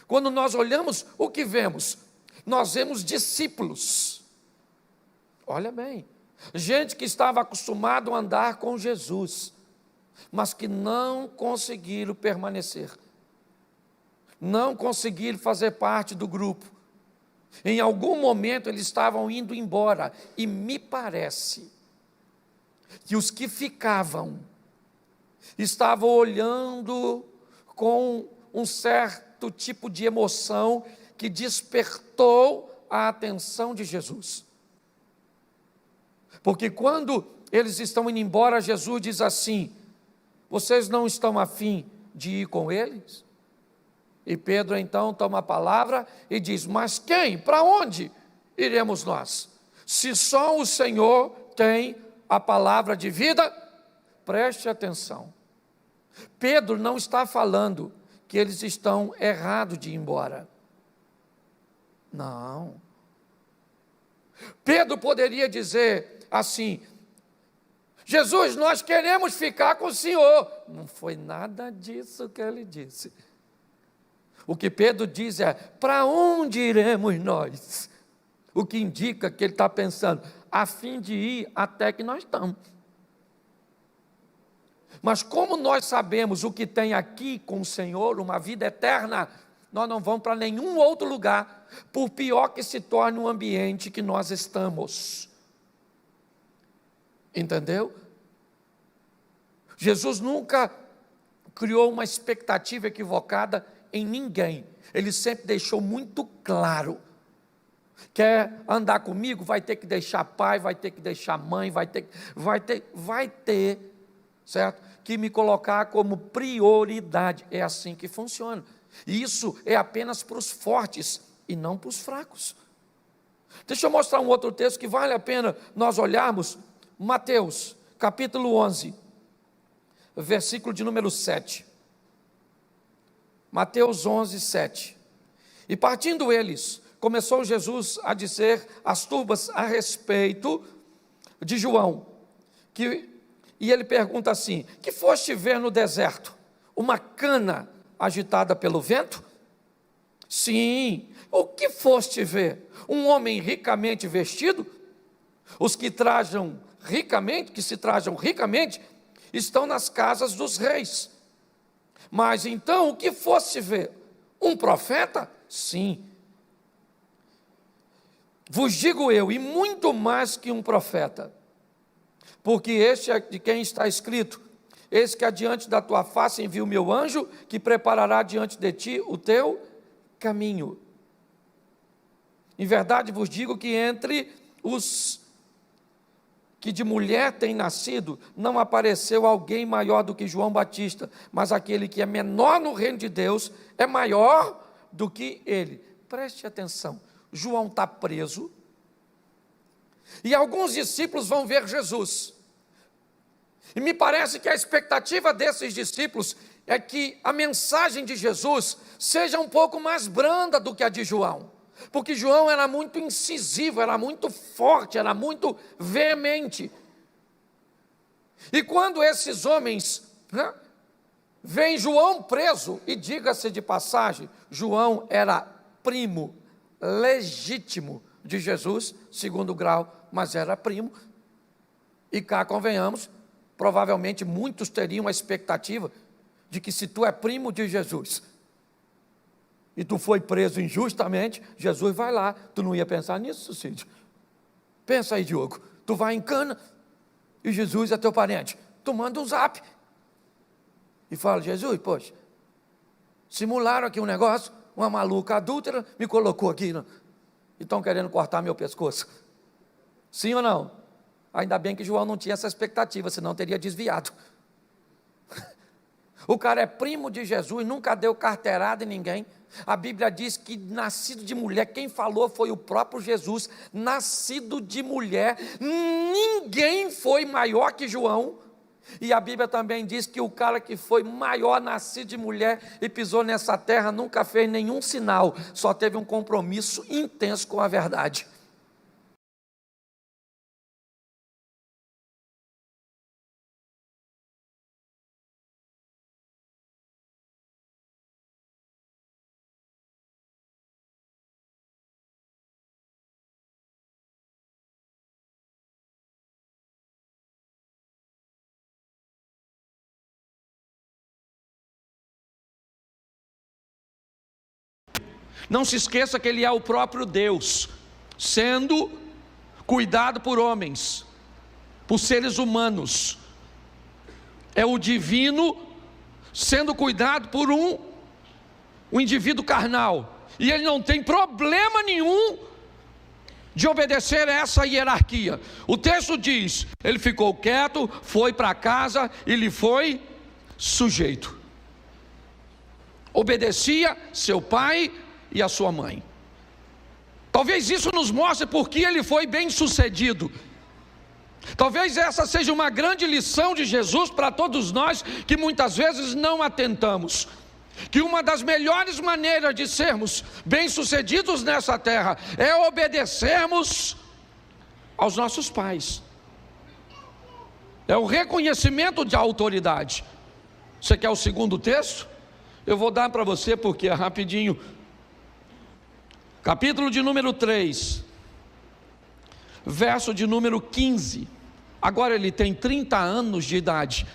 Quando nós olhamos, o que vemos? Nós vemos discípulos. Olha bem, gente que estava acostumado a andar com Jesus, mas que não conseguiram permanecer, não conseguiram fazer parte do grupo. Em algum momento eles estavam indo embora, e me parece que os que ficavam estavam olhando com um certo tipo de emoção que despertou a atenção de Jesus. Porque quando eles estão indo embora, Jesus diz assim: vocês não estão afim de ir com eles? E Pedro então toma a palavra e diz: mas quem? Para onde iremos nós? Se só o Senhor tem a palavra de vida. Preste atenção. Pedro não está falando que eles estão errados de ir embora. Não. Pedro poderia dizer assim: Jesus, nós queremos ficar com o Senhor. Não foi nada disso que ele disse. O que Pedro diz é: para onde iremos nós? O que indica que ele está pensando, a fim de ir até que nós estamos. Mas como nós sabemos o que tem aqui com o Senhor, uma vida eterna, nós não vamos para nenhum outro lugar, por pior que se torne o ambiente que nós estamos. Entendeu? Jesus nunca criou uma expectativa equivocada em ninguém. Ele sempre deixou muito claro: quer andar comigo? Vai ter que deixar pai, vai ter que deixar mãe, vai ter, certo? Que me colocar como prioridade. É assim que funciona. E isso é apenas para os fortes e não para os fracos. Deixa eu mostrar um outro texto que vale a pena nós olharmos. Mateus, capítulo 11, versículo de número 7. Mateus 11, 7. E partindo eles, começou Jesus a dizer às turbas a respeito de João, e ele pergunta assim: que foste ver no deserto? Uma cana agitada pelo vento? Sim. O que foste ver? Um homem ricamente vestido? Os que se trajam ricamente, estão nas casas dos reis. Mas então, o que foste ver? Um profeta? Sim. Vos digo eu, e muito mais que um profeta, porque este é de quem está escrito: eis que adiante da tua face envio o meu anjo, que preparará diante de ti o teu caminho. Em verdade vos digo que entre os que de mulher têm nascido, não apareceu alguém maior do que João Batista, mas aquele que é menor no reino de Deus é maior do que ele. Preste atenção, João está preso, e alguns discípulos vão ver Jesus, e me parece que a expectativa desses discípulos é que a mensagem de Jesus seja um pouco mais branda do que a de João, porque João era muito incisivo, era muito forte, era muito veemente. E quando esses homens veem João preso, e diga-se de passagem, João era primo legítimo de Jesus, segundo grau, mas era primo, e cá convenhamos, provavelmente muitos teriam a expectativa de que se tu é primo de Jesus, e tu foi preso injustamente, Jesus vai lá. Tu não ia pensar nisso, Cid? Pensa aí, Diogo. Tu vai em Cana, e Jesus é teu parente. Tu manda um zap, e fala: Jesus, poxa, simularam aqui um negócio, uma maluca adúltera me colocou aqui, e estão querendo cortar meu pescoço. Sim ou não? Ainda bem que João não tinha essa expectativa, senão teria desviado. O cara é primo de Jesus, nunca deu carteirada em ninguém. A Bíblia diz que nascido de mulher, quem falou foi o próprio Jesus, nascido de mulher, ninguém foi maior que João. E a Bíblia também diz que o cara que foi maior, nascido de mulher e pisou nessa terra, nunca fez nenhum sinal, só teve um compromisso intenso com a verdade. Não se esqueça que ele é o próprio Deus, sendo cuidado por homens, por seres humanos. É o divino sendo cuidado por um indivíduo carnal. E ele não tem problema nenhum de obedecer a essa hierarquia. O texto diz, ele ficou quieto, foi para casa e lhe foi sujeito. Obedecia seu pai e a sua mãe. Talvez isso nos mostre porque ele foi bem sucedido. Talvez essa seja uma grande lição de Jesus para todos nós que muitas vezes não atentamos. Que uma das melhores maneiras de sermos bem-sucedidos nessa terra é obedecermos aos nossos pais. É o reconhecimento de autoridade. Você quer o segundo texto? Eu vou dar para você porque é rapidinho. Capítulo de número 3, verso de número 15. Agora ele tem 30 anos de idade,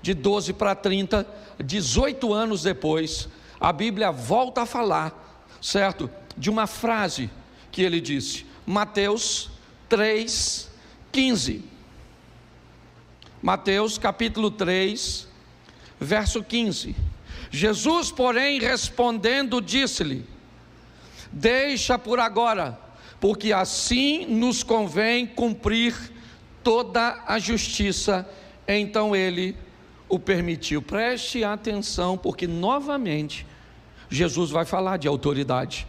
de 12 para 30, 18 anos depois, a Bíblia volta a falar, certo? De uma frase que ele disse, Mateus 3, 15. Mateus capítulo 3, verso 15. Jesus, porém, respondendo, disse-lhe, deixa por agora, porque assim nos convém cumprir toda a justiça. Então ele o permitiu. Preste atenção, porque novamente Jesus vai falar de autoridade.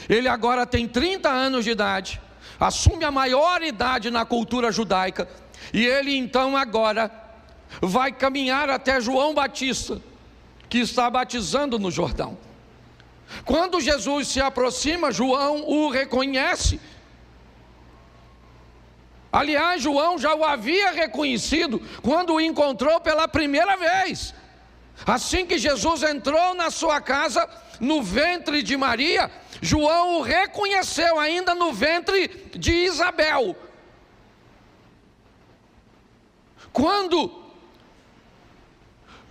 Ele agora tem 30 anos de idade, assume a maior idade na cultura judaica, e ele então agora vai caminhar até João Batista, que está batizando no Jordão. Quando Jesus se aproxima, João o reconhece. Aliás, João já o havia reconhecido quando o encontrou pela primeira vez. Assim que Jesus entrou na sua casa, no ventre de Maria, João o reconheceu ainda no ventre de Isabel. Quando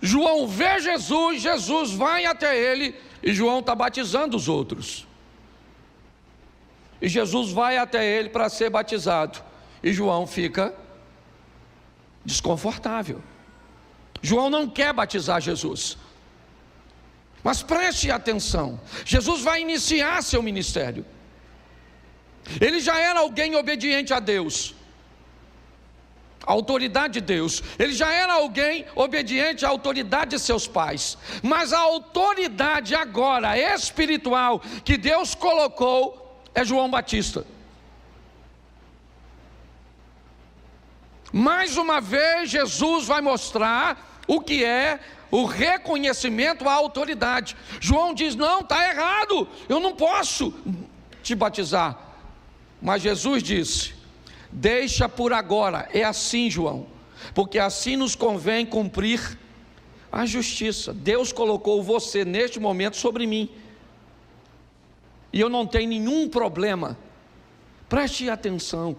João vê Jesus, Jesus vai até ele e João está batizando os outros. E Jesus vai até ele para ser batizado. E João fica desconfortável. João não quer batizar Jesus. Mas preste atenção, Jesus vai iniciar seu ministério. Ele já era alguém obediente a Deus, a autoridade de Deus. Ele já era alguém obediente à autoridade de seus pais. Mas a autoridade agora espiritual que Deus colocou é João Batista. Mais uma vez Jesus vai mostrar o que é o reconhecimento à autoridade. João diz, não, está errado, eu não posso te batizar. Mas Jesus disse, deixa por agora, é assim, João, porque assim nos convém cumprir a justiça. Deus colocou você neste momento sobre mim, e eu não tenho nenhum problema. Preste atenção.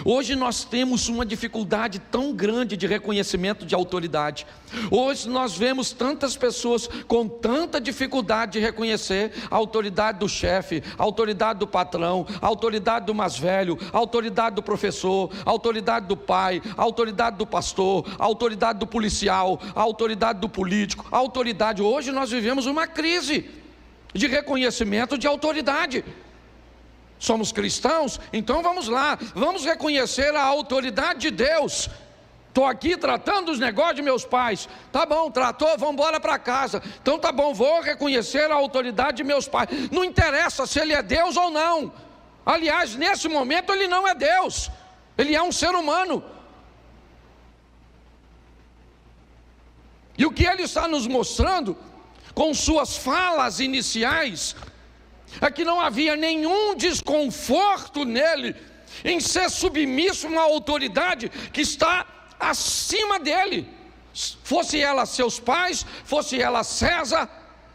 Hoje nós temos uma dificuldade tão grande de reconhecimento de autoridade. Hoje nós vemos tantas pessoas com tanta dificuldade de reconhecer a autoridade do chefe, a autoridade do patrão, a autoridade do mais velho, a autoridade do professor, a autoridade do pai, a autoridade do pastor, a autoridade do policial, a autoridade do político, a autoridade. Hoje nós vivemos uma crise de reconhecimento de autoridade. Somos cristãos, então vamos lá, vamos reconhecer a autoridade de Deus. Estou aqui tratando dos negócios de meus pais, tá bom, tratou, vamos embora para casa. Então tá bom, vou reconhecer a autoridade de meus pais. Não interessa se ele é Deus ou não. Aliás, nesse momento ele não é Deus, ele é um ser humano. E o que ele está nos mostrando com suas falas iniciais é que não havia nenhum desconforto nele em ser submisso a uma autoridade que está acima dele, fosse ela seus pais, fosse ela César,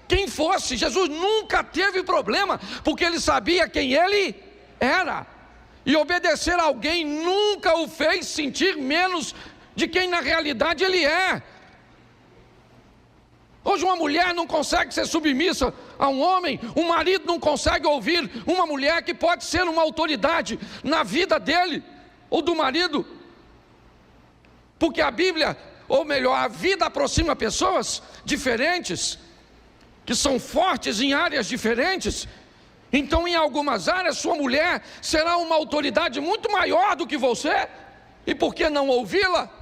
quem fosse. Jesus nunca teve problema, porque ele sabia quem ele era, e obedecer a alguém nunca o fez sentir menos de quem na realidade ele é. Hoje uma mulher não consegue ser submissa a um homem, um marido não consegue ouvir uma mulher que pode ser uma autoridade na vida dele ou do marido, porque a Bíblia, ou melhor, a vida aproxima pessoas diferentes, que são fortes em áreas diferentes. Então em algumas áreas sua mulher será uma autoridade muito maior do que você, e por que não ouvi-la?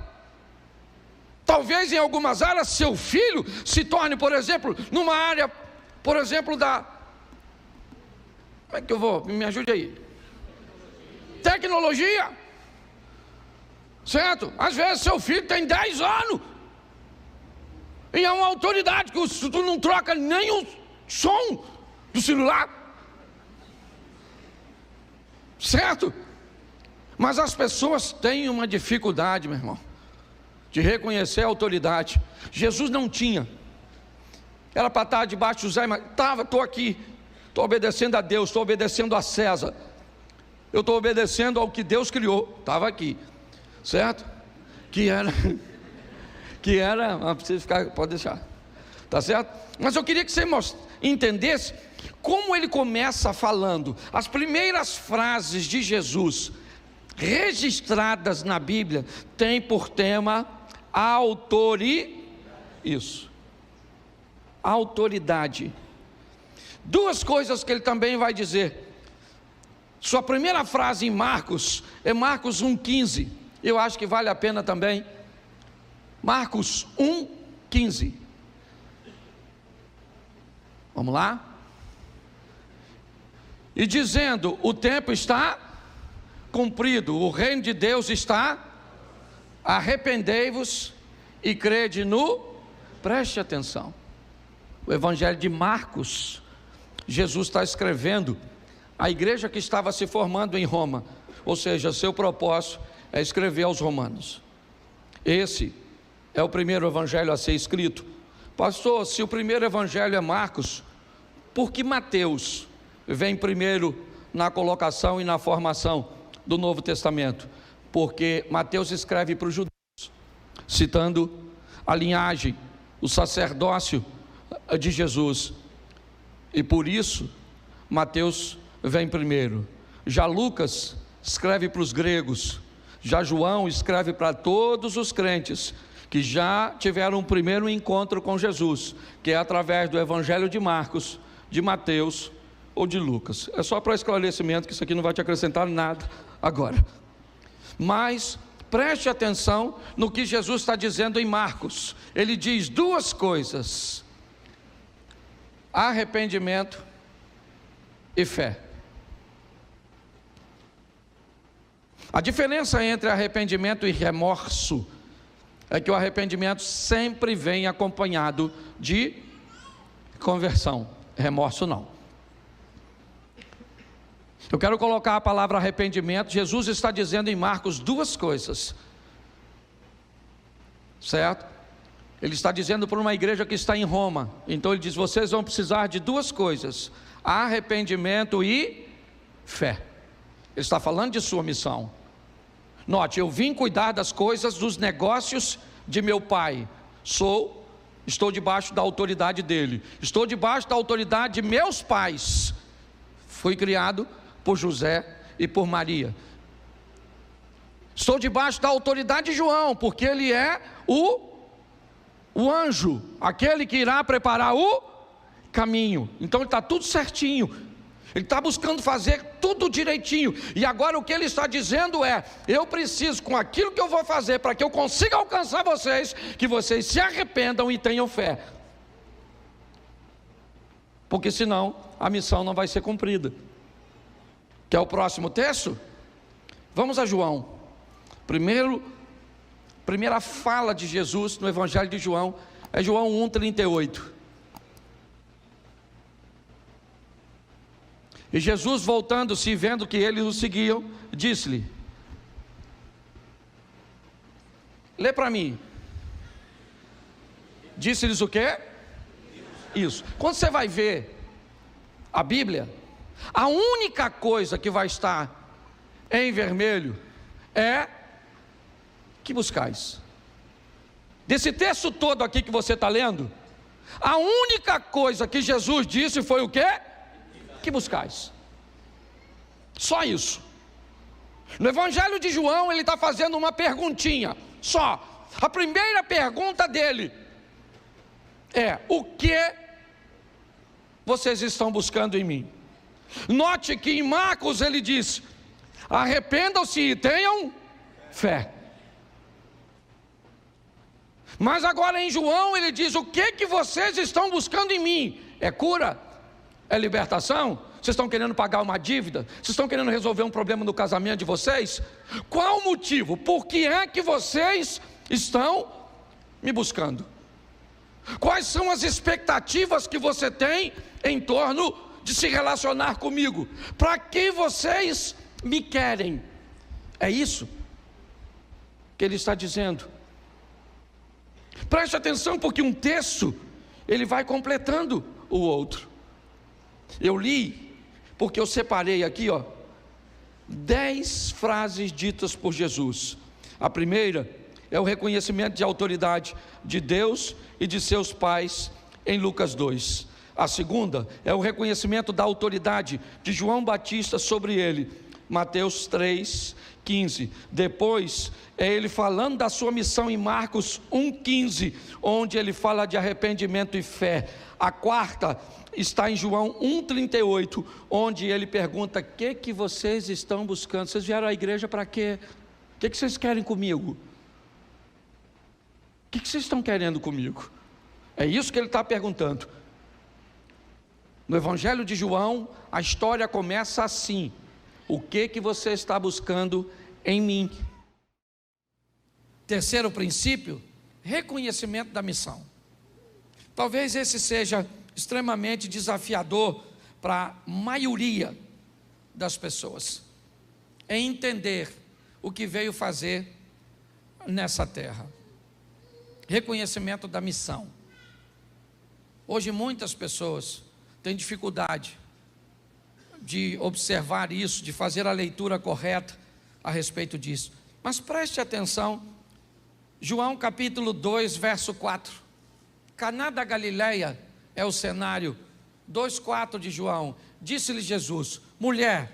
Talvez em algumas áreas seu filho se torne, por exemplo, numa área, por exemplo, da... Como é que eu vou? Me ajude aí. Tecnologia. Certo? Às vezes seu filho tem 10 anos e é uma autoridade que tu não troca nem o som do celular. Certo? Mas as pessoas têm uma dificuldade, meu irmão, de reconhecer a autoridade. Jesus não tinha. Era para estar debaixo de José, mas estou aqui, estou obedecendo a Deus, estou obedecendo a César, eu estou obedecendo ao que Deus criou, estava aqui, certo? Que era, não precisa ficar, pode deixar, tá certo? Mas eu queria que você entendesse como ele começa falando. As primeiras frases de Jesus registradas na Bíblia tem por tema autoridade. Duas coisas que ele também vai dizer. Sua primeira frase em Marcos é Marcos 1,15. Eu acho que vale a pena também. Marcos 1,15. Vamos lá? E dizendo: o tempo está cumprido, o reino de Deus está, arrependei-vos e crede no... Preste atenção, o evangelho de Marcos, Jesus está escrevendo a igreja que estava se formando em Roma, ou seja, seu propósito é escrever aos romanos. Esse é o primeiro evangelho a ser escrito. Pastor, se o primeiro evangelho é Marcos, por que Mateus vem primeiro na colocação e na formação do Novo Testamento? Porque Mateus escreve para os judeus, citando a linhagem, o sacerdócio de Jesus, e por isso Mateus vem primeiro. Já Lucas escreve para os gregos, já João escreve para todos os crentes que já tiveram um primeiro encontro com Jesus, que é através do evangelho de Marcos, de Mateus ou de Lucas. É só para esclarecimento, que isso aqui não vai te acrescentar nada agora. Mas preste atenção no que Jesus está dizendo em Marcos. Ele diz duas coisas: arrependimento e fé. A diferença entre arrependimento e remorso é que o arrependimento sempre vem acompanhado de conversão, remorso não. Eu quero colocar a palavra arrependimento. Jesus está dizendo em Marcos duas coisas, certo? Ele está dizendo para uma igreja que está em Roma. Então ele diz: vocês vão precisar de duas coisas: arrependimento e fé. Ele está falando de sua missão. Note, eu vim cuidar das coisas, dos negócios de meu pai. Estou debaixo da autoridade dele. Estou debaixo da autoridade de meus pais. Fui criado por José e por Maria. Estou debaixo da autoridade de João, porque ele é o anjo, aquele que irá preparar o caminho. Então ele está tudo certinho. Ele está buscando fazer tudo direitinho. E agora o que ele está dizendo é: eu preciso, com aquilo que eu vou fazer, para que eu consiga alcançar vocês, que vocês se arrependam e tenham fé. Porque senão a missão não vai ser cumprida. Quer o próximo texto? Vamos a João. Primeira fala de Jesus no evangelho de João é João 1,38. E Jesus, voltando-se e vendo que eles o seguiam, disse-lhe: lê para mim. Disse-lhes o quê? Isso. Quando você vai ver a Bíblia, a única coisa que vai estar em vermelho é: que buscais. Desse texto todo aqui que você está lendo, A única coisa que Jesus disse foi o quê? Que buscais. Só isso. No Evangelho de João ele está fazendo uma perguntinha, só. A primeira pergunta dele é: o que vocês estão buscando em mim? Note que em Marcos ele diz: arrependam-se e tenham fé. Mas agora em João ele diz: o que vocês estão buscando em mim? É cura? É libertação? Vocês estão querendo pagar uma dívida? Vocês estão querendo resolver um problema no casamento de vocês? Qual o motivo? Por que é que vocês estão me buscando? Quais são as expectativas que você tem em torno de se relacionar comigo? Para que vocês me querem? É isso que ele está dizendo. Preste atenção, porque um texto ele vai completando o outro. Eu li, porque eu separei aqui, 10 frases ditas por Jesus. A primeira é o reconhecimento de autoridade de Deus e de seus pais em Lucas 2. A segunda é o reconhecimento da autoridade de João Batista sobre ele, Mateus 3:15. Depois é ele falando da sua missão em Marcos 1:15, onde ele fala de arrependimento e fé. A quarta está em João 1:38, onde ele pergunta: o que vocês estão buscando? Vocês vieram à igreja para quê? O que vocês querem comigo? O que vocês estão querendo comigo? É isso que ele está perguntando. No Evangelho de João, a história começa assim: o que você está buscando em mim? Terceiro princípio, reconhecimento da missão. Talvez esse seja extremamente desafiador para a maioria das pessoas, é entender o que veio fazer nessa terra. Reconhecimento da missão. Hoje muitas pessoas têm dificuldade de observar isso, de fazer a leitura correta a respeito disso. Mas preste atenção, João capítulo 2, verso 4. Caná da Galileia é o cenário. 2:4 de João. Disse-lhe Jesus: mulher,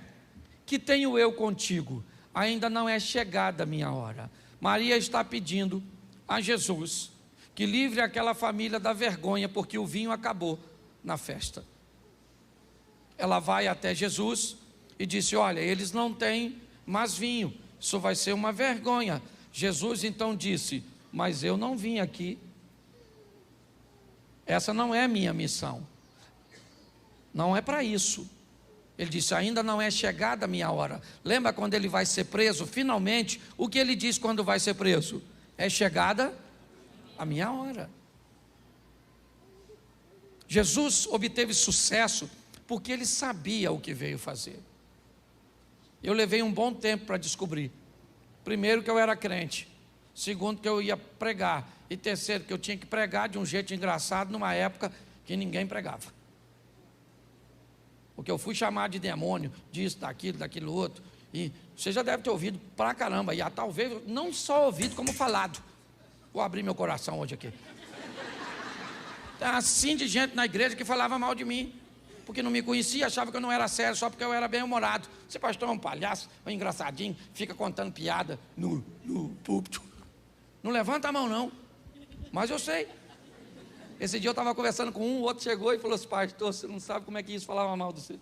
que tenho eu contigo? Ainda não é chegada a minha hora. Maria está pedindo a Jesus que livre aquela família da vergonha, porque o vinho acabou na festa. Ela vai até Jesus e disse: olha, eles não têm mais vinho, isso vai ser uma vergonha. Jesus então disse: mas eu não vim aqui, essa não é minha missão, não é para isso. Ele disse: ainda não é chegada a minha hora. Lembra quando ele vai ser preso? Finalmente, o que ele diz quando vai ser preso? É chegada a minha hora. Jesus obteve sucesso porque ele sabia o que veio fazer. Eu levei um bom tempo para descobrir. Primeiro, que eu era crente. Segundo, que eu ia pregar. E terceiro, que eu tinha que pregar de um jeito engraçado numa época que ninguém pregava. Porque eu fui chamado de demônio, disso, daquilo outro. E você já deve ter ouvido pra caramba. E talvez não só ouvido, como falado. Vou abrir meu coração hoje aqui. Tem assim de gente na igreja que falava mal de mim, porque não me conhecia, achava que eu não era sério, só porque eu era bem-humorado. Esse pastor é um palhaço, é um engraçadinho, fica contando piada no púlpito. Não levanta a mão não, mas eu sei. Esse dia eu estava conversando com um, o outro chegou e falou assim: pastor, você não sabe como é que isso falava mal de você.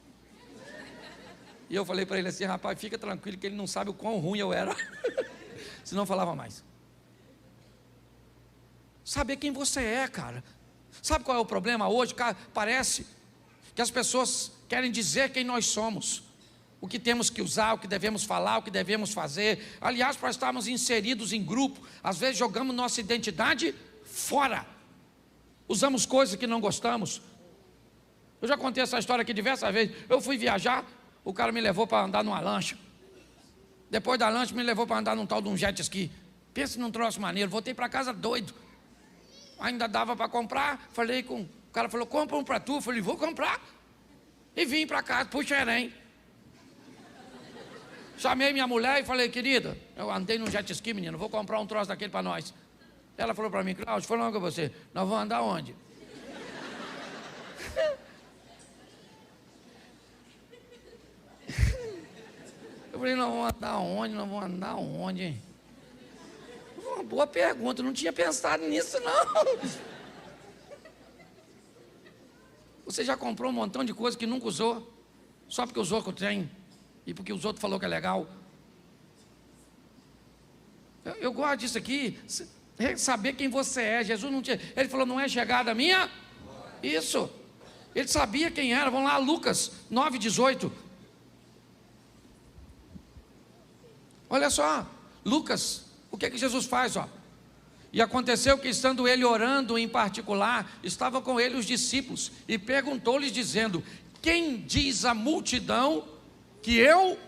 E eu falei para ele assim: rapaz, fica tranquilo que ele não sabe o quão ruim eu era. Senão falava mais. Saber quem você é, cara. Sabe qual é o problema hoje? Cara, parece que as pessoas querem dizer quem nós somos, o que temos que usar, o que devemos falar, o que devemos fazer. Aliás, para estarmos inseridos em grupo, às vezes jogamos nossa identidade fora, usamos coisas que não gostamos. Eu já contei essa história aqui diversas vezes. Eu fui viajar, o cara me levou para andar numa lancha. Depois da lancha me levou para andar num tal de um jet ski. Pensa num troço maneiro. Voltei para casa doido. Ainda dava para comprar. Falei com o cara, falou: compra um para tu. Falei: vou comprar. E vim para casa, pro Xerém. Chamei minha mulher e falei: querida, eu andei num jet ski, menino, vou comprar um troço daquele para nós. Ela falou para mim: Cláudio, falando com você, nós vamos andar onde? falei, nós vamos andar onde? Nós vamos andar onde, hein? Uma boa pergunta, eu não tinha pensado nisso, não. Você já comprou um montão de coisa que nunca usou, só porque usou que eu tenho, e porque os outros falaram que é legal? Eu gosto disso aqui, saber quem você é. Jesus não tinha, ele falou, não é chegada minha? Isso, ele sabia quem era. Vamos lá, Lucas 9,18. Olha só, Lucas, o que Jesus faz, ó? E aconteceu que, estando ele orando em particular, estavam com ele os discípulos, e perguntou-lhes dizendo, quem diz a multidão que eu?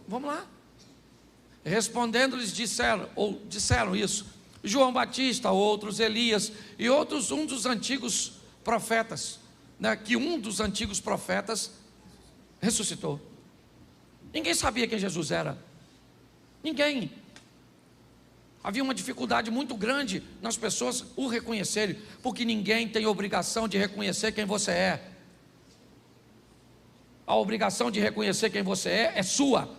Vamos lá. Respondendo-lhes disseram isso, João Batista, outros Elias, e outros um dos antigos profetas, né, que um dos antigos profetas ressuscitou. Ninguém sabia quem Jesus era, ninguém. Havia uma dificuldade muito grande nas pessoas o reconhecerem, porque ninguém tem obrigação de reconhecer quem você é. A obrigação de reconhecer quem você é sua.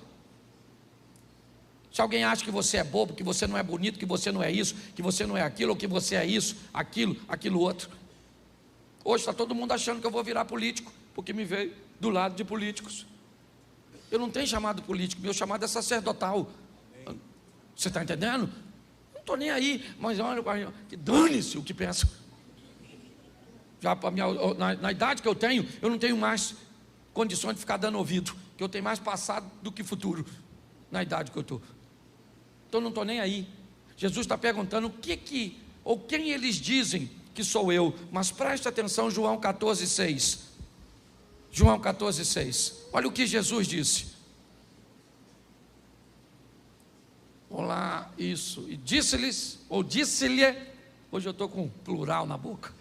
Se alguém acha que você é bobo, que você não é bonito, que você não é isso, que você não é aquilo, ou que você é isso, aquilo outro. Hoje está todo mundo achando que eu vou virar político, porque me veio do lado de políticos. Eu não tenho chamado político, meu chamado é sacerdotal. Você está entendendo? Não estou nem aí, mas olha, que dane-se o que pensa. Já na idade que eu tenho, eu não tenho mais condições de ficar dando ouvido, que eu tenho mais passado do que futuro, na idade que eu estou. Então não estou nem aí. Jesus está perguntando quem eles dizem que sou eu. Mas preste atenção, João 14,6. João 14,6. Olha o que Jesus disse. Olá, isso. E disse-lhes, ou disse-lhe, hoje eu estou com plural na boca.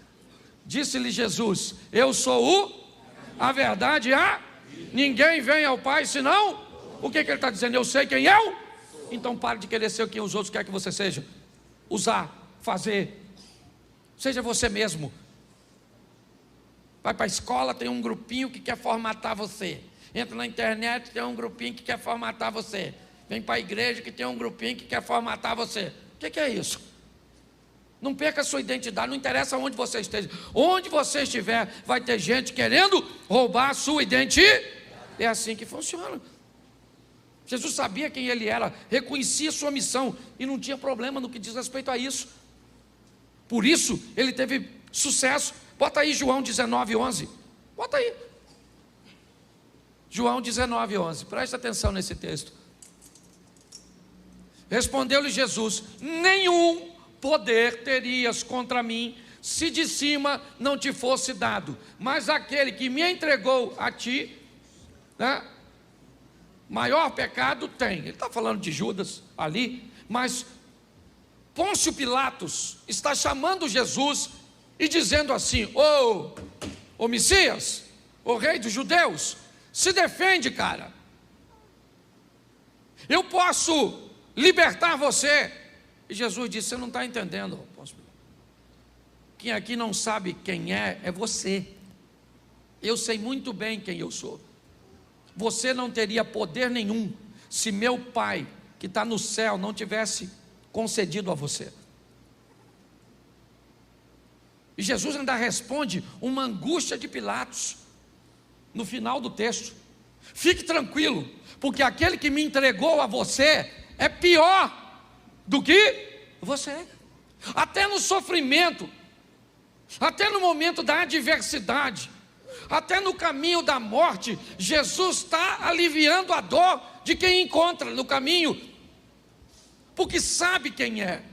Disse-lhe Jesus, eu sou a verdade, ninguém vem ao Pai senão. O que ele está dizendo? Eu sei quem eu. Então pare de querer ser quem os outros querem que você seja. Usar, fazer. Seja você mesmo. Vai para a escola, tem um grupinho que quer formatar você. Entra na internet, tem um grupinho que quer formatar você. Vem para a igreja que tem um grupinho que quer formatar você. O que é isso? Não perca a sua identidade, não interessa onde você esteja. Onde você estiver, vai ter gente querendo roubar a sua identidade. É assim que funciona. Jesus sabia quem ele era, reconhecia sua missão e não tinha problema no que diz respeito a isso. Por isso, ele teve sucesso. Bota aí João 19:11. Bota aí. João 19:11. Presta atenção nesse texto. Respondeu-lhe Jesus, nenhum poder terias contra mim, se de cima não te fosse dado. Mas aquele que me entregou a ti, né, maior pecado tem. Ele está falando de Judas ali, mas Pôncio Pilatos está chamando Jesus e dizendo assim, ô Messias, ô rei dos judeus, se defende, cara. Eu posso libertar você. E Jesus disse, você não está entendendo, Pôncio Pilatos. Quem aqui não sabe quem é você. Eu sei muito bem quem eu sou. Você não teria poder nenhum se meu Pai, que está no céu, não tivesse concedido a você. E Jesus ainda responde uma angústia de Pilatos, no final do texto. Fique tranquilo, porque aquele que me entregou a você é pior do que você. Até no sofrimento, até no momento da adversidade, até no caminho da morte, Jesus está aliviando a dor de quem encontra no caminho, porque sabe quem é.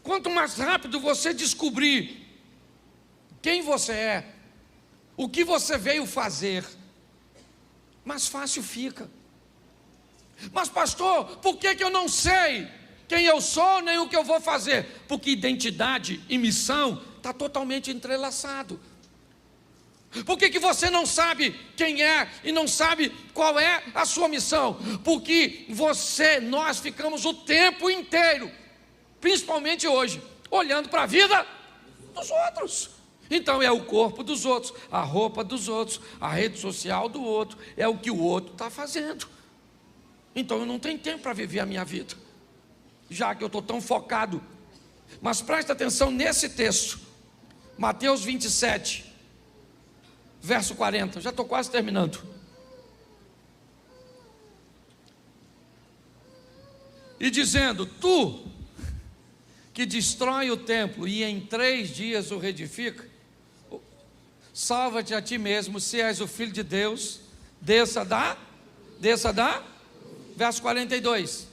Quanto mais rápido você descobrir quem você é, o que você veio fazer, mais fácil fica. Mas pastor, por que eu não sei quem eu sou, nem o que eu vou fazer? Porque identidade e missão está totalmente entrelaçado. Por que você não sabe quem é e não sabe qual é a sua missão? Porque nós ficamos o tempo inteiro, principalmente hoje, olhando para a vida dos outros. Então é o corpo dos outros, a roupa dos outros, a rede social do outro, é o que o outro está fazendo. Então eu não tenho tempo para viver a minha vida, já que eu estou tão focado. Mas presta atenção nesse texto, Mateus 27, verso 40, já estou quase terminando. E dizendo: tu que destrói o templo e em 3 dias o reedifica, salva-te a ti mesmo, se és o Filho de Deus, desça da, verso 42,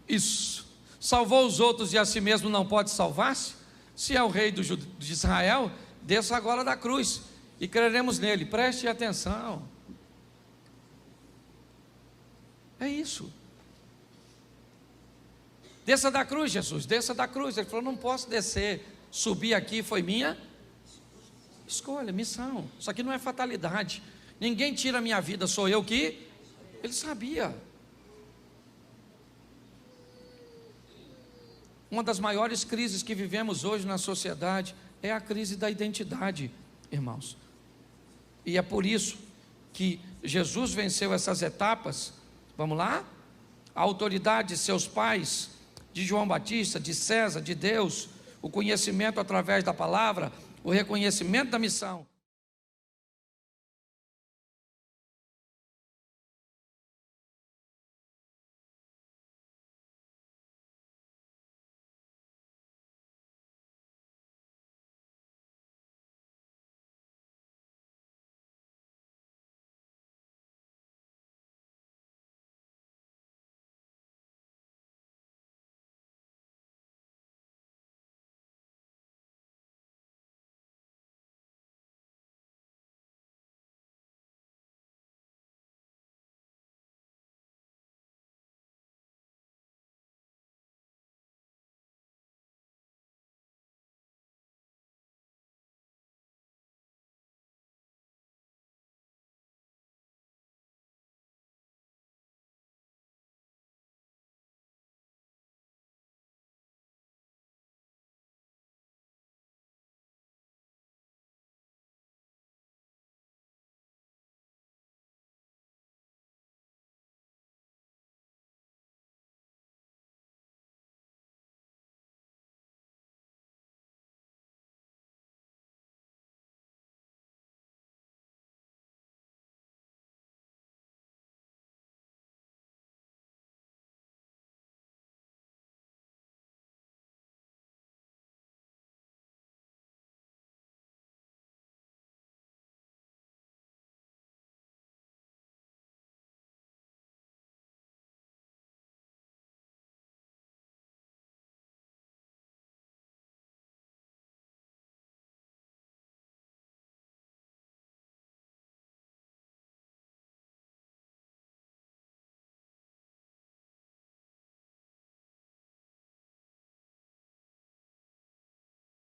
isso, salvou os outros e a si mesmo não pode salvar-se? Se é o rei de Israel, desça agora da cruz, e creremos nele. Preste atenção, é isso. Desça da cruz, Jesus, desça da cruz. Ele falou: não posso descer, subir aqui foi minha escolha, missão. Isso aqui não é fatalidade, ninguém tira a minha vida, sou eu que... Ele sabia. Uma das maiores crises que vivemos hoje na sociedade é a crise da identidade, irmãos. E é por isso que Jesus venceu essas etapas. Vamos lá? A autoridade de seus pais, de João Batista, de César, de Deus, o conhecimento através da palavra, o reconhecimento da missão.